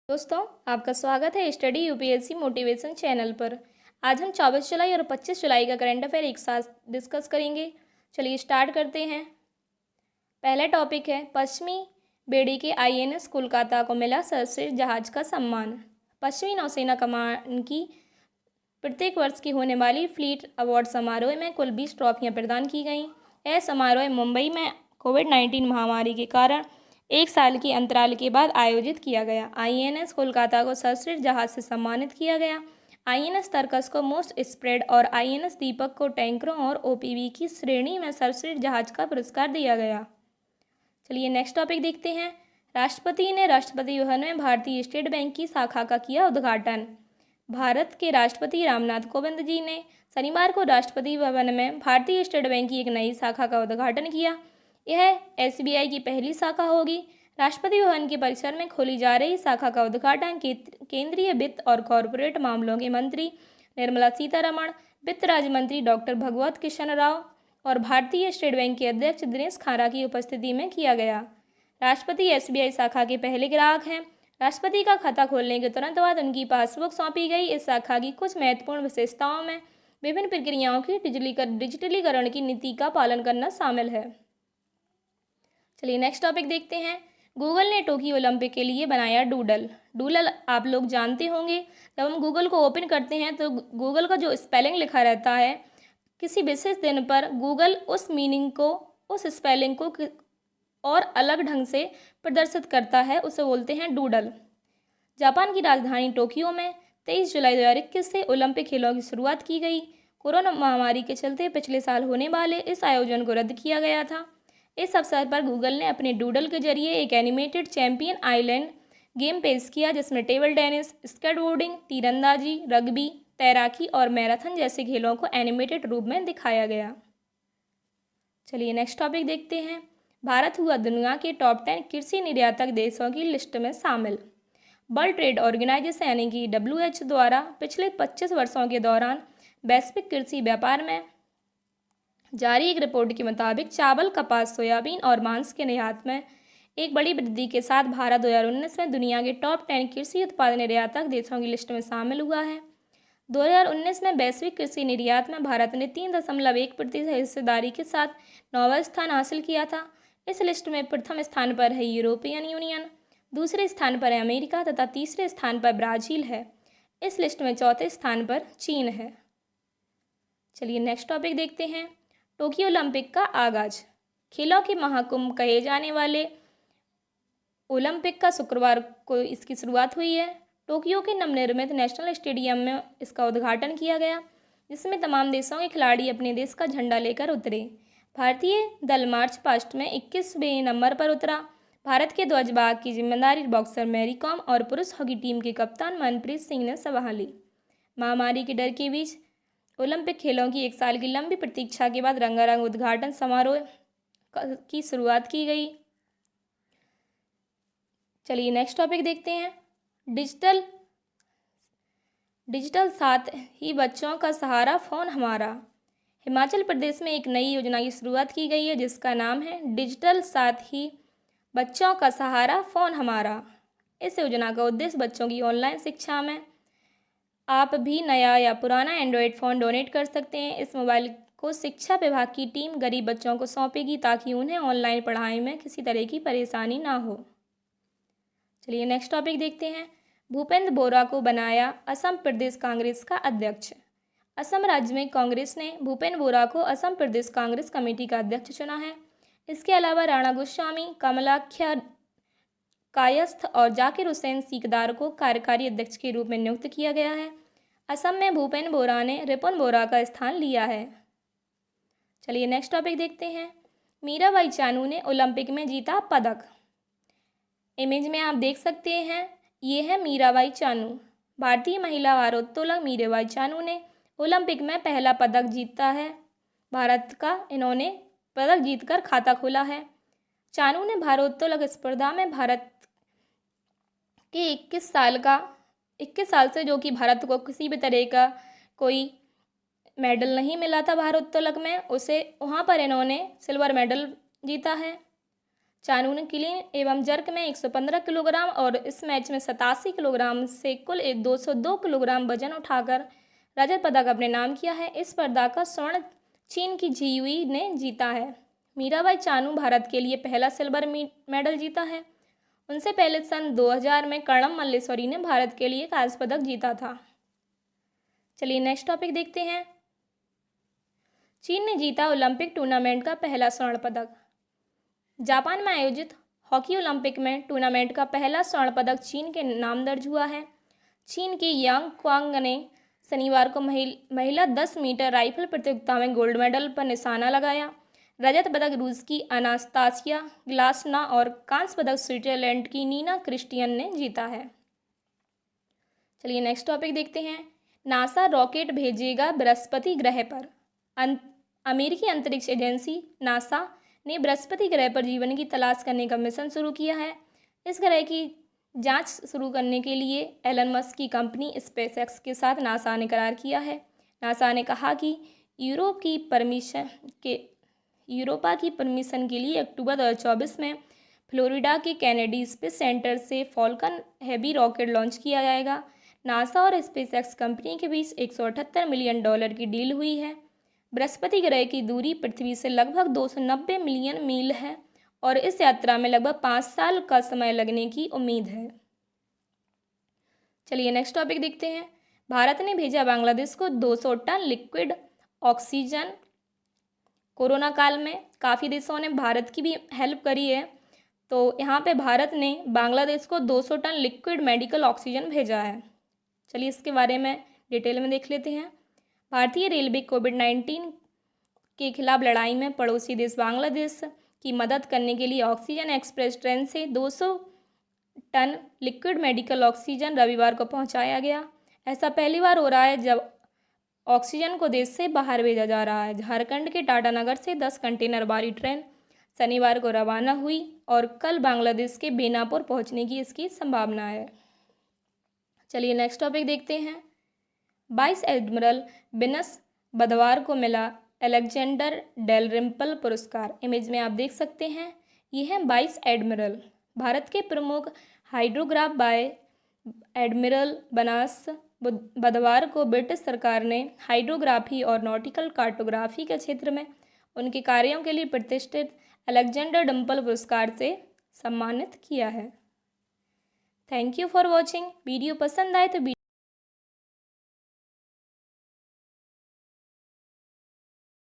दोस्तों, आपका स्वागत है स्टडी यूपीएससी मोटिवेशन चैनल पर। आज हम 24 जुलाई और 25 जुलाई का करंट अफेयर एक साथ डिस्कस करेंगे। चलिए स्टार्ट करते हैं। पहला टॉपिक है पश्चिमी बेड़ी के आईएनएस कोलकाता को मिला सर्वश्रेष्ठ जहाज का सम्मान। पश्चिमी नौसेना कमान की प्रत्येक वर्ष की होने वाली फ्लीट अवार्ड समारोह में कुल 20 ट्रॉफियां प्रदान की गईं। यह समारोह मुंबई में कोविड-19 महामारी के कारण एक साल के अंतराल के बाद आयोजित किया गया। आईएनएस कोलकाता को सर्वश्रेष्ठ जहाज से सम्मानित किया गया। आईएनएस तरकस को मोस्ट स्प्रेड और आईएनएस दीपक को टैंकरों और ओपीवी की श्रेणी में सर्वश्रेष्ठ जहाज का पुरस्कार दिया गया। चलिए नेक्स्ट टॉपिक देखते हैं। राष्ट्रपति ने राष्ट्रपति भवन में भारतीय स्टेट बैंक की शाखा का किया उद्घाटन। भारत के राष्ट्रपति रामनाथ कोविंद जी ने शनिवार को राष्ट्रपति भवन में भारतीय स्टेट बैंक की एक नई शाखा का उद्घाटन किया। यह एसबीआई की पहली शाखा होगी। राष्ट्रपति भवन के परिसर में खोली जा रही शाखा का उद्घाटन केंद्रीय वित्त और कॉरपोरेट मामलों के मंत्री निर्मला सीतारमण, वित्त राज्य मंत्री डॉक्टर भगवत कृष्ण राव और भारतीय स्टेट बैंक के अध्यक्ष दिनेश खारा की उपस्थिति में किया गया। राष्ट्रपति एसबीआई शाखा के पहले ग्राहक हैं। राष्ट्रपति का खाता खोलने के तुरंत बाद उनकी पासबुक सौंपी गई। इस शाखा की कुछ महत्वपूर्ण विशेषताओं में विभिन्न प्रक्रियाओं की डिजिटलीकरण की नीति का पालन करना शामिल है। चलिए नेक्स्ट टॉपिक देखते हैं। गूगल ने टोक्यो ओलंपिक के लिए बनाया डूडल। डूडल आप लोग जानते होंगे, जब हम गूगल को ओपन करते हैं तो गूगल का जो स्पेलिंग लिखा रहता है, किसी विशेष दिन पर गूगल उस मीनिंग को, उस स्पेलिंग को और अलग ढंग से प्रदर्शित करता है, उसे बोलते हैं डूडल। जापान की राजधानी टोक्यो में 23 जुलाई 2021 से ओलंपिक खेलों की शुरुआत की गई। कोरोना महामारी के चलते पिछले साल होने वाले इस आयोजन को रद्द किया गया था। इस अवसर पर गूगल ने अपने डूडल के जरिए एक एनिमेटेड चैंपियन आइलैंड गेम पेश किया, जिसमें टेबल टेनिस, स्केटबोर्डिंग, तीरंदाजी, रग्बी, तैराकी और मैराथन जैसे खेलों को एनिमेटेड रूप में दिखाया गया। चलिए नेक्स्ट टॉपिक देखते हैं। भारत हुआ दुनिया के टॉप 10 कृषि निर्यातक देशों की लिस्ट में शामिल। वर्ल्ड ट्रेड ऑर्गेनाइजेशन यानी कि WHO द्वारा पिछले 25 वर्षों के दौरान वैश्विक कृषि व्यापार में जारी एक रिपोर्ट के मुताबिक चावल, कपास, सोयाबीन और मांस के निर्यात में एक बड़ी वृद्धि के साथ भारत 2019 में दुनिया के टॉप 10 कृषि उत्पादन निर्यातक देशों की लिस्ट में शामिल हुआ है। 2019 में वैश्विक कृषि निर्यात में भारत ने 3.1% हिस्सेदारी के साथ 9वां स्थान हासिल किया था। इस लिस्ट में प्रथम स्थान पर है यूरोपियन यूनियन, दूसरे स्थान पर है अमेरिका तथा तीसरे स्थान पर ब्राज़ील है। इस लिस्ट में चौथे स्थान पर चीन है। चलिए नेक्स्ट टॉपिक देखते हैं। टोक्यो ओलंपिक का आगाज। खेलों के महाकुंभ कहे जाने वाले ओलंपिक का शुक्रवार को इसकी शुरुआत हुई है। टोक्यो के नवनिर्मित नेशनल स्टेडियम में इसका उद्घाटन किया गया, जिसमें तमाम देशों के खिलाड़ी अपने देश का झंडा लेकर उतरे। भारतीय दल मार्च पास्ट में 21वें नंबर पर उतरा। भारत के ध्वजवाहक की जिम्मेदारी बॉक्सर मैरी कॉम और पुरुष हॉकी टीम के कप्तान मनप्रीत सिंह ने संभाली। महामारी के डर के बीच ओलंपिक खेलों की एक साल की लंबी प्रतीक्षा के बाद रंगारंग उद्घाटन समारोह की शुरुआत की गई। चलिए नेक्स्ट टॉपिक देखते हैं। डिजिटल साथ ही बच्चों का सहारा फ़ोन हमारा। हिमाचल प्रदेश में एक नई योजना की शुरुआत की गई है, जिसका नाम है डिजिटल साथ ही बच्चों का सहारा फ़ोन हमारा। इस योजना का उद्देश्य बच्चों की ऑनलाइन शिक्षा में आप भी नया या पुराना एंड्रॉयड फ़ोन डोनेट कर सकते हैं। इस मोबाइल को शिक्षा विभाग की टीम गरीब बच्चों को सौंपेगी, ताकि उन्हें ऑनलाइन पढ़ाई में किसी तरह की परेशानी ना हो। चलिए नेक्स्ट टॉपिक देखते हैं। भूपेंद्र बोरा को बनाया असम प्रदेश कांग्रेस का अध्यक्ष। असम राज्य में कांग्रेस ने भूपेंद्र बोरा को असम प्रदेश कांग्रेस कमेटी का अध्यक्ष चुना है। इसके अलावा राणा गोस्वामी, कमलाख्या कायस्थ और जाकिर हुसैन सीकदार को कार्यकारी अध्यक्ष के रूप में नियुक्त किया गया है। असम में भूपेंद्र बोरा ने रिपुन बोरा का स्थान लिया है। चलिए नेक्स्ट टॉपिक देखते हैं। मीराबाई चानू ने ओलंपिक में जीता पदक। इमेज में आप देख सकते हैं, ये है मीराबाई चानू। भारतीय महिला भारोत्तोलक मीराबाई चानू ने ओलंपिक में पहला पदक जीता है। भारत का इन्होंने पदक जीतकर खाता खोला है। चानू ने भारोत्तोलक स्पर्धा में भारत के 21 साल से, जो कि भारत को किसी भी तरह का कोई मेडल नहीं मिला था भारोत्तोलक में, उसे वहाँ पर इन्होंने सिल्वर मेडल जीता है। चानू क्लीन एवं जर्क में 115 किलोग्राम और इस मैच में 87 किलोग्राम से कुल 202 किलोग्राम वजन उठाकर रजत पदक अपने नाम किया है। इस स्पर्धा का स्वर्ण चीन की जीयुई ने जीता है। मीराबाई चानू भारत के लिए पहला सिल्वर मेडल जीता है। उनसे पहले सन 2000 में कर्णम मल्लेश्वरी ने भारत के लिए कांस्य पदक जीता था। चलिए नेक्स्ट टॉपिक देखते हैं। चीन ने जीता ओलंपिक टूर्नामेंट का पहला स्वर्ण पदक। जापान में आयोजित हॉकी ओलंपिक में टूर्नामेंट का पहला स्वर्ण पदक चीन के नाम दर्ज हुआ है। चीन की यांग क्वांग ने शनिवार को महिला 10 मीटर राइफल प्रतियोगिता में गोल्ड मेडल पर निशाना लगाया। रजत पदक रूस की अनास्तासिया ग्लासना और कांस्य पदक स्विट्जरलैंड की नीना क्रिस्टियन ने जीता है। चलिए नेक्स्ट टॉपिक देखते हैं। नासा रॉकेट भेजेगा बृहस्पति ग्रह पर। अमेरिकी अंतरिक्ष एजेंसी नासा ने बृहस्पति ग्रह पर जीवन की तलाश करने का मिशन शुरू किया है। इस ग्रह की जांच शुरू करने के लिए एलन मस्क की कंपनी स्पेसएक्स के साथ नासा ने करार किया है। नासा ने कहा कि यूरोपा की परमिशन के लिए अक्टूबर 2024 में फ्लोरिडा के कैनेडी स्पेस सेंटर से फॉल्कन हैवी रॉकेट लॉन्च किया जाएगा। नासा और स्पेसएक्स कंपनी के बीच $178 मिलियन की डील हुई है। बृहस्पति ग्रह की दूरी पृथ्वी से लगभग 290 मिलियन मील है और इस यात्रा में लगभग 5 साल का समय लगने की उम्मीद है। चलिए नेक्स्ट टॉपिक देखते हैं। भारत ने भेजा बांग्लादेश को 200 टन लिक्विड ऑक्सीजन। कोरोना काल में काफ़ी देशों ने भारत की भी हेल्प करी है, तो यहाँ पे भारत ने बांग्लादेश को 200 टन लिक्विड मेडिकल ऑक्सीजन भेजा है। चलिए इसके बारे में डिटेल में देख लेते हैं। भारतीय रेलवे कोविड-19 के खिलाफ लड़ाई में पड़ोसी देश बांग्लादेश की मदद करने के लिए ऑक्सीजन एक्सप्रेस ट्रेन से 200 टन लिक्विड मेडिकल ऑक्सीजन रविवार को पहुंचाया गया। ऐसा पहली बार हो रहा है जब ऑक्सीजन को देश से बाहर भेजा जा रहा है। झारखंड के टाटानगर से 10 कंटेनर वाली ट्रेन शनिवार को रवाना हुई और कल बांग्लादेश के बेनापुर पहुंचने की इसकी संभावना है। चलिए नेक्स्ट टॉपिक देखते हैं। वाइस एडमिरल बिनस बुधवार को मिला अलेक्जेंडर डेलरिम्पल पुरस्कार। इमेज में आप देख सकते हैं, ये है वाइस एडमिरल। भारत के प्रमुख हाइड्रोग्राफ बाय एडमिरल बनस बुधवार को ब्रिटिश सरकार ने हाइड्रोग्राफी और नॉटिकल कार्टोग्राफी के क्षेत्र में उनके कार्यों के लिए प्रतिष्ठित अलेक्जेंडर डम्पल पुरस्कार से सम्मानित किया है। Thank you for watching. Video पसंद आए तो